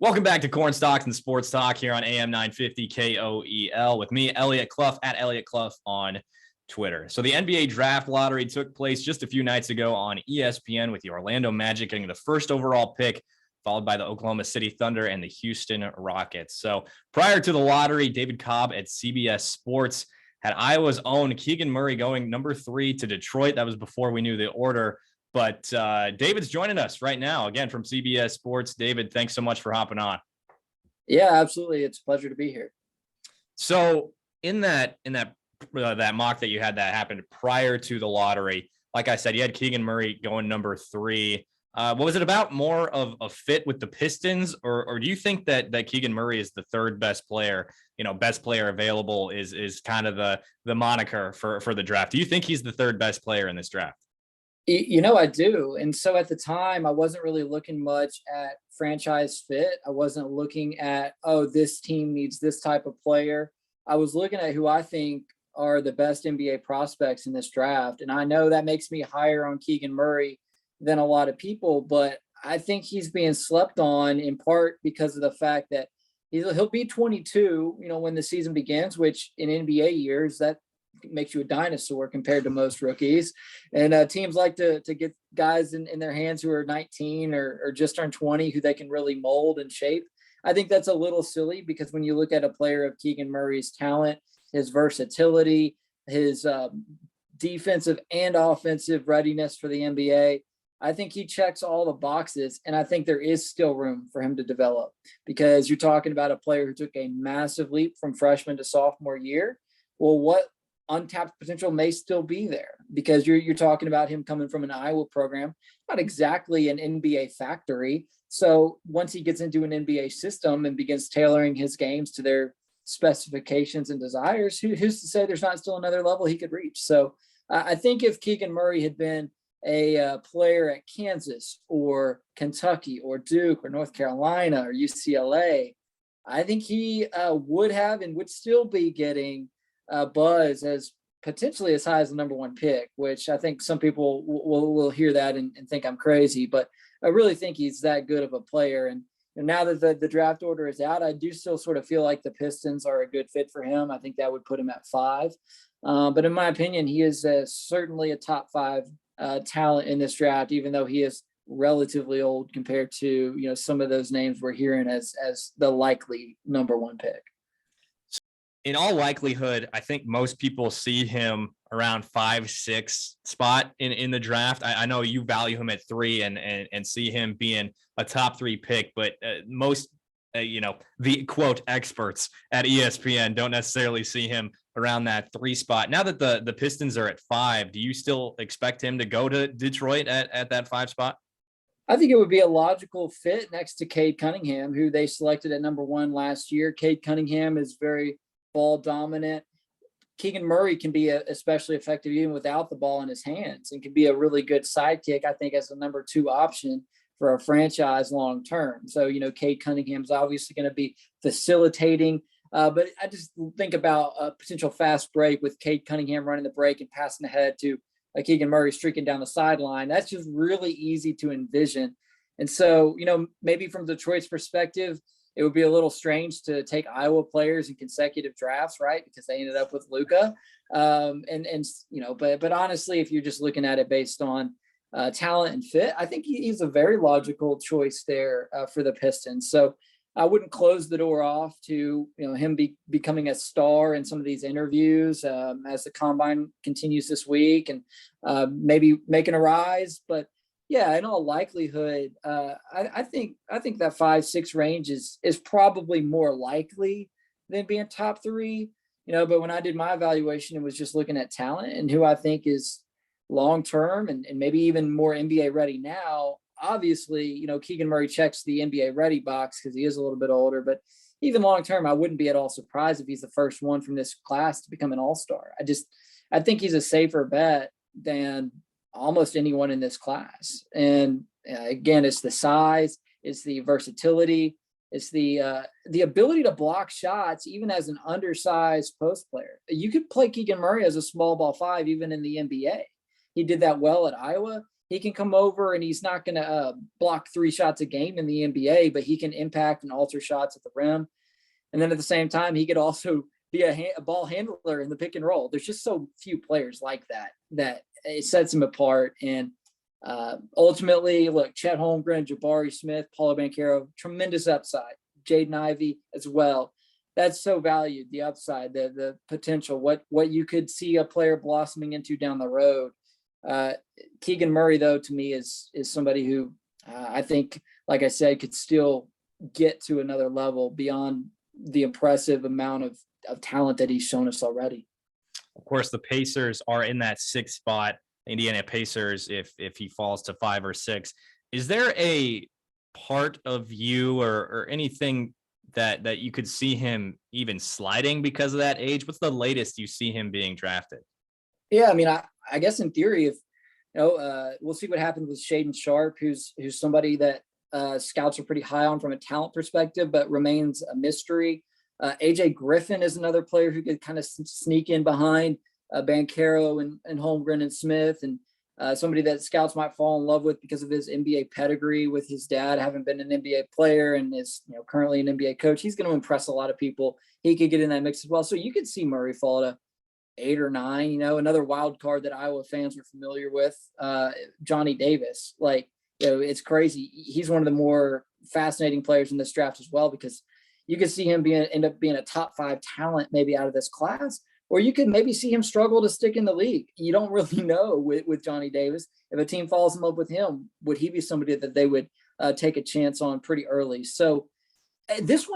Welcome back to Cornstalks and Sports Talk here on AM 950 KOEL with me, Elliot Clough, at Elliot Clough on Twitter. So the NBA draft lottery took place just a few nights ago on ESPN with the Orlando Magic getting the first overall pick, followed by the Oklahoma City Thunder and the Houston Rockets. So prior to the lottery, David Cobb at CBS Sports had Iowa's own Keegan Murray going number 3 to Detroit. That was before we knew the order. But David's joining us right now, again, from CBS Sports. David, thanks so much for hopping on. Yeah, absolutely. It's a pleasure to be here. So in that mock that you had that happened prior to the lottery, like I said, you had Keegan Murray going number 3. What was it about? More of a fit with the Pistons, or do you think that Keegan Murray is the third best player, best player available is kind of the moniker for the draft? Do you think he's the third best player in this draft? I do. And so at the time, I wasn't really looking much at franchise fit. I wasn't looking at, this team needs this type of player. I was looking at who I think are the best NBA prospects in this draft. And I know that makes me higher on Keegan Murray than a lot of people, but I think he's being slept on in part because of the fact that he'll be 22, when the season begins, which in NBA years, that makes you a dinosaur compared to most rookies. And teams like to get guys in their hands who are 19 or just turned 20 who they can really mold and shape. I think that's a little silly because when you look at a player of Keegan Murray's talent, his versatility, his defensive and offensive readiness for the NBA, I think he checks all the boxes, and I think there is still room for him to develop because you're talking about a player who took a massive leap from freshman to sophomore year. Well, what untapped potential may still be there because you're talking about him coming from an Iowa program, not exactly an NBA factory. So once he gets into an NBA system and begins tailoring his games to their specifications and desires, who's to say there's not still another level he could reach? So I think if Keegan Murray had been a player at Kansas or Kentucky or Duke or North Carolina or UCLA, I think he would have and would still be getting buzz as potentially as high as the number 1 pick, which I think some people will hear that and think I'm crazy, but I really think he's that good of a player. And now that the draft order is out, I do still sort of feel like the Pistons are a good fit for him. I think that would put him at 5. But in my opinion, he is certainly a top 5 talent in this draft, even though he is relatively old compared to, some of those names we're hearing as the likely number 1 pick. In all likelihood, I think most people see him around 5-6 spot in the draft. I know you value him at 3 and see him being a top 3 pick, but most, the quote experts at ESPN don't necessarily see him around that 3 spot. Now that the Pistons are at 5, do you still expect him to go to Detroit at that 5 spot? I think it would be a logical fit next to Cade Cunningham, who they selected at number 1 last year. Cade Cunningham is very ball dominant. Keegan Murray can be especially effective even without the ball in his hands and can be a really good sidekick, I think, as a number 2 option for a franchise long term. So, Cade Cunningham's obviously going to be facilitating, but I just think about a potential fast break with Cade Cunningham running the break and passing ahead to Keegan Murray streaking down the sideline. That's just really easy to envision. And so, maybe from Detroit's perspective, it would be a little strange to take Iowa players in consecutive drafts, right? Because they ended up with Luka. But honestly, if you're just looking at it based on talent and fit, I think he's a very logical choice there for the Pistons. So I wouldn't close the door off to, him becoming a star in some of these interviews as the combine continues this week and maybe making a rise. But yeah, in all likelihood, I think that 5-6 range is probably more likely than being top 3, but when I did my evaluation, it was just looking at talent and who I think is long-term and maybe even more NBA ready now. Obviously, Keegan Murray checks the NBA ready box because he is a little bit older, but even long-term, I wouldn't be at all surprised if he's the first one from this class to become an all-star. I think he's a safer bet than almost anyone in this class. And again, it's the size, it's the versatility, it's the ability to block shots, even as an undersized post player. You could play Keegan Murray as a small ball 5, even in the NBA. He did that well at Iowa. he can come over and he's not going to block 3 shots a game in the NBA, but he can impact and alter shots at the rim. And then at the same time, he could also be a ball handler in the pick and roll. There's just so few players like that it sets him apart. And ultimately, look, Chet Holmgren, Jabari Smith, Paulo Banchero, tremendous upside. Jaden Ivey as well. That's so valued, the upside, the potential, what you could see a player blossoming into down the road. Keegan Murray, though, to me is somebody who I think, like I said, could still get to another level beyond the impressive amount of talent that he's shown us already. Of course, the Pacers are in that 6th spot. Indiana Pacers, if he falls to 5 or 6, is there a part of you or anything that you could see him even sliding because of that age? What's the latest you see him being drafted? Yeah, I mean, I guess in theory, if we'll see what happens with Shaedon Sharpe, who's somebody that scouts are pretty high on from a talent perspective, but remains a mystery. AJ Griffin is another player who could kind of sneak in behind Banchero and Holmgren and Smith, and somebody that scouts might fall in love with because of his NBA pedigree with his dad having been an NBA player and is currently an NBA coach. He's going to impress a lot of people. He could get in that mix as well. So you could see Murray fall to 8 or 9. Another wild card that Iowa fans are familiar with, Johnny Davis. It's crazy. He's one of the more fascinating players in this draft as well, because you could see him end up being a top 5 talent maybe out of this class, or you could maybe see him struggle to stick in the league. You don't really know with Johnny Davis. If a team falls in love with him, would he be somebody that they would take a chance on pretty early? So this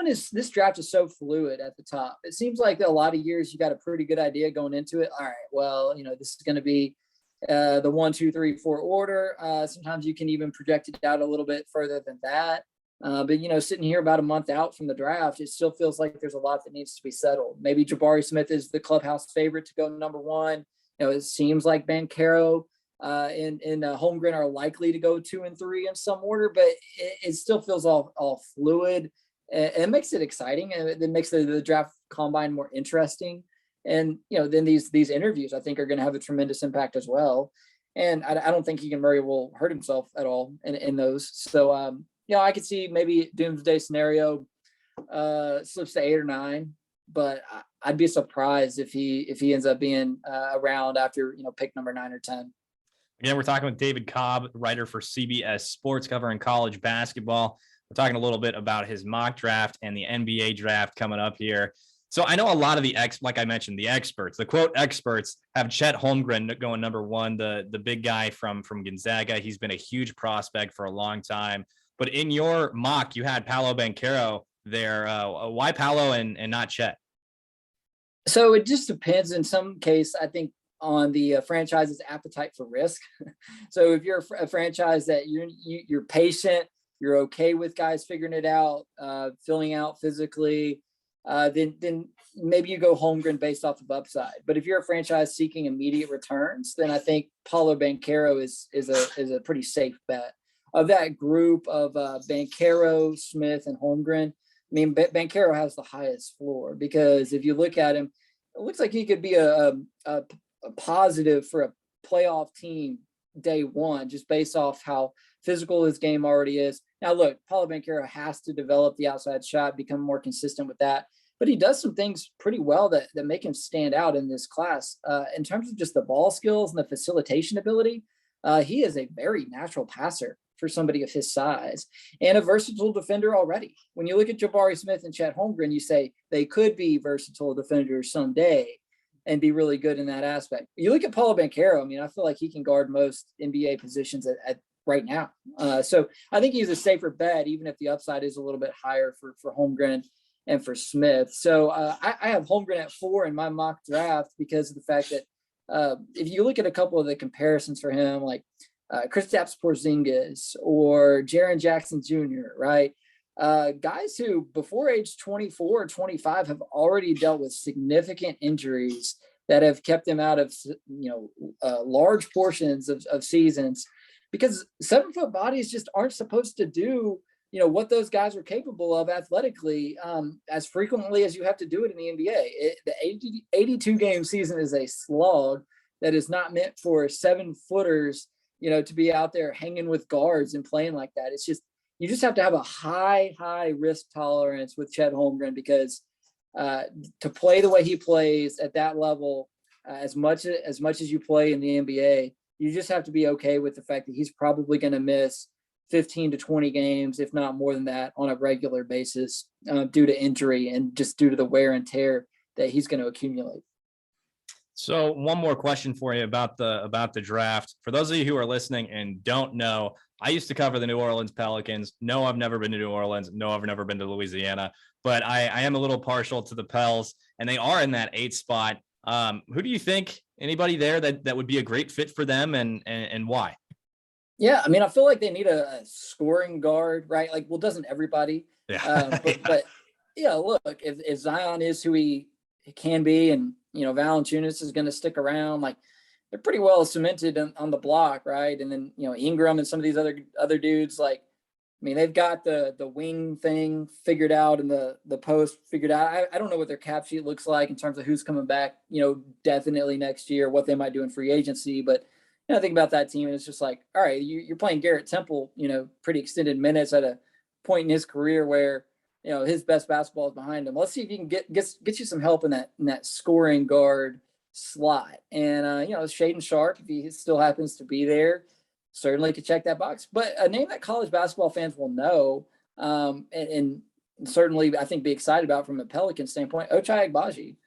draft is so fluid at the top. It seems like a lot of years you got a pretty good idea going into it. All right, well, this is going to be the 1, 2, 3, 4 order. Sometimes you can even project it out a little bit further than that. But sitting here about a month out from the draft, it still feels like there's a lot that needs to be settled. Maybe Jabari Smith is the clubhouse favorite to go number 1. It seems like Banchero and Holmgren are likely to go 2 and 3 in some order, but it still feels all fluid. And it makes it exciting, and it makes the draft combine more interesting. And, then these interviews, I think, are going to have a tremendous impact as well. And I don't think Keegan Murray will hurt himself at all in those. So, I could see maybe doomsday scenario slips to 8 or 9, but I'd be surprised if he ends up being around after, pick number 9 or 10. Again, we're talking with David Cobb, writer for CBS Sports, covering college basketball. We're talking a little bit about his mock draft and the NBA draft coming up here. So I know a lot of like I mentioned, the experts, the quote experts, have Chet Holmgren going number 1, the big guy from Gonzaga. He's been a huge prospect for a long time. But in your mock, you had Paolo Banchero there. Why Paolo and not Chet? So it just depends. In some case, I think, on the franchise's appetite for risk. So if you're a franchise that you're patient, you're okay with guys figuring it out, filling out physically, then maybe you go Holmgren based off of upside. But if you're a franchise seeking immediate returns, then I think Paulo Banchero is a pretty safe bet. Of that group of Banchero, Smith, and Holmgren, I mean, Banchero has the highest floor, because if you look at him, it looks like he could be a positive for a playoff team day one, just based off how physical his game already is. Now, look, Paulo Banchero has to develop the outside shot, become more consistent with that. But he does some things pretty well that make him stand out in this class. In terms of just the ball skills and the facilitation ability, he is a very natural passer for somebody of his size, and a versatile defender already. When you look at Jabari Smith and Chet Holmgren, you say they could be versatile defenders someday and be really good in that aspect. You look at Paulo Banchero, I mean, I feel like he can guard most NBA positions at right now. So I think he's a safer bet, even if the upside is a little bit higher for Holmgren and for Smith. So I have Holmgren at 4 in my mock draft because of the fact that if you look at a couple of the comparisons for him, like Kristaps Porzingis or Jaren Jackson Jr., right? Guys who before age 24 or 25 have already dealt with significant injuries that have kept them out of, large portions of seasons, because 7-foot bodies just aren't supposed to do, what those guys are capable of athletically as frequently as you have to do it in the NBA. The 82 game season is a slog that is not meant for 7-footers to be out there hanging with guards and playing like that. It's just, you just have to have a high risk tolerance with Chet Holmgren, because to play the way he plays at that level, as much as you play in the NBA, you just have to be okay with the fact that he's probably going to miss 15 to 20 games, if not more than that, on a regular basis due to injury and just due to the wear and tear that he's going to accumulate. So one more question for you about the draft. For those of you who are listening and don't know, I used to cover the New Orleans Pelicans. No, I've never been to New Orleans. No, I've never been to Louisiana, but I am a little partial to the Pels, and they are in that 8th spot. Who do you think, anybody there that would be a great fit for them, and why? Yeah, I mean, I feel like they need a scoring guard, right? Like, well, doesn't everybody? Yeah. But look, if Zion is who he can be, and Valanciunas is going to stick around, like, they're pretty well cemented on the block, right? And then Ingram and some of these other dudes, like, I mean, they've got the wing thing figured out and the post figured out. I don't know what their cap sheet looks like in terms of who's coming back, definitely next year, what they might do in free agency. But I think about that team, and it's just like, all right, you're playing Garrett Temple, pretty extended minutes at a point in his career where, his best basketball is behind him. Let's see if you can get you some help in that scoring guard slot. And, Shaedon Sharpe, if he still happens to be there, certainly could check that box. But a name that college basketball fans will know, and certainly I think be excited about from a Pelican standpoint, Ochai Agbaji,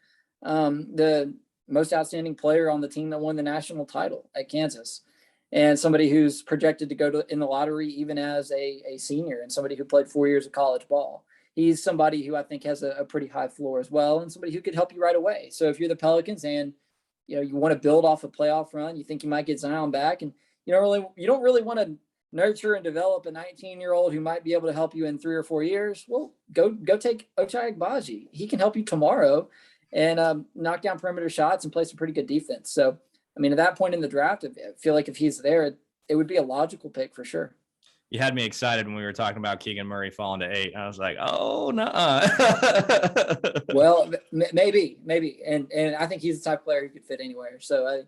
the most outstanding player on the team that won the national title at Kansas, and somebody who's projected to go in the lottery even as a senior, and somebody who played 4 years of college ball. He's somebody who I think has a pretty high floor as well, and somebody who could help you right away. So if you're the Pelicans and you want to build off a playoff run, you think you might get Zion back, and you don't really want to nurture and develop a 19-year-old who might be able to help you in 3 or 4 years, well, go take Ochai Agbaji. He can help you tomorrow and knock down perimeter shots and play some pretty good defense. So, I mean, at that point in the draft, I feel like if he's there, it would be a logical pick for sure. You had me excited when we were talking about Keegan Murray falling to 8. I was like, oh, no. Well, maybe. And I think he's the type of player who could fit anywhere. So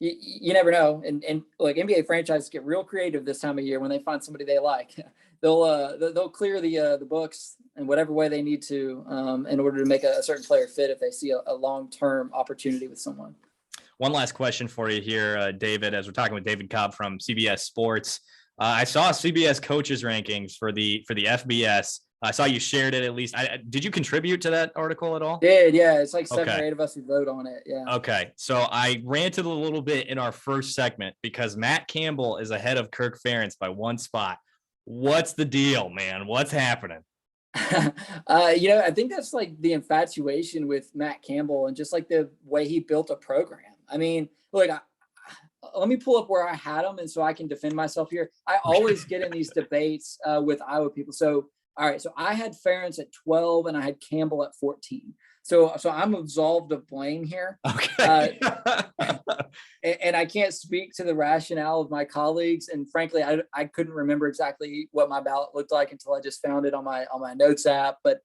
you never know. And like, NBA franchises get real creative this time of year when they find somebody they like. They'll clear the books in whatever way they need to in order to make a certain player fit if they see a long-term opportunity with someone. One last question for you here, David, as we're talking with David Cobb from CBS Sports. I saw CBS Coaches Rankings for the FBS. I saw you shared it at least. Did you contribute to that article at all? Did, yeah. It's like 7 or 8 of us who vote on it. Yeah. Okay. So I ranted a little bit in our first segment because Matt Campbell is ahead of Kirk Ferentz by 1 spot. What's the deal, man? What's happening? I think that's like the infatuation with Matt Campbell and just like the way he built a program. I mean, look, let me pull up where I had him, and so I can defend myself here. I always get in these debates with Iowa people. So, all right, so I had Ferentz at 12 and I had Campbell at 14. So I'm absolved of blame here. Okay. And I can't speak to the rationale of my colleagues. And frankly, I couldn't remember exactly what my ballot looked like until I just found it on my notes app. But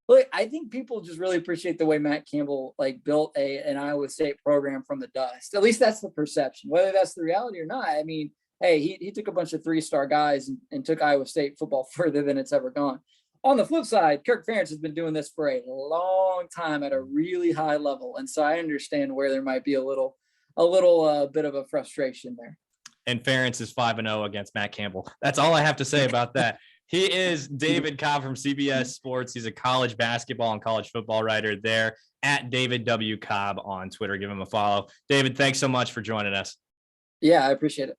look, I think people just really appreciate the way Matt Campbell built an Iowa State program from the dust. At least that's the perception. Whether that's the reality or not, I mean, hey, he took a bunch of 3-star guys and took Iowa State football further than it's ever gone. On the flip side, Kirk Ferentz has been doing this for a long time at a really high level, and so I understand where there might be a little bit of a frustration there. And Ferentz is 5-0 against Matt Campbell. That's all I have to say about that. He is David Cobb from CBS Sports. He's a college basketball and college football writer there at David W. Cobb on Twitter. Give him a follow. David, thanks so much for joining us. Yeah, I appreciate it.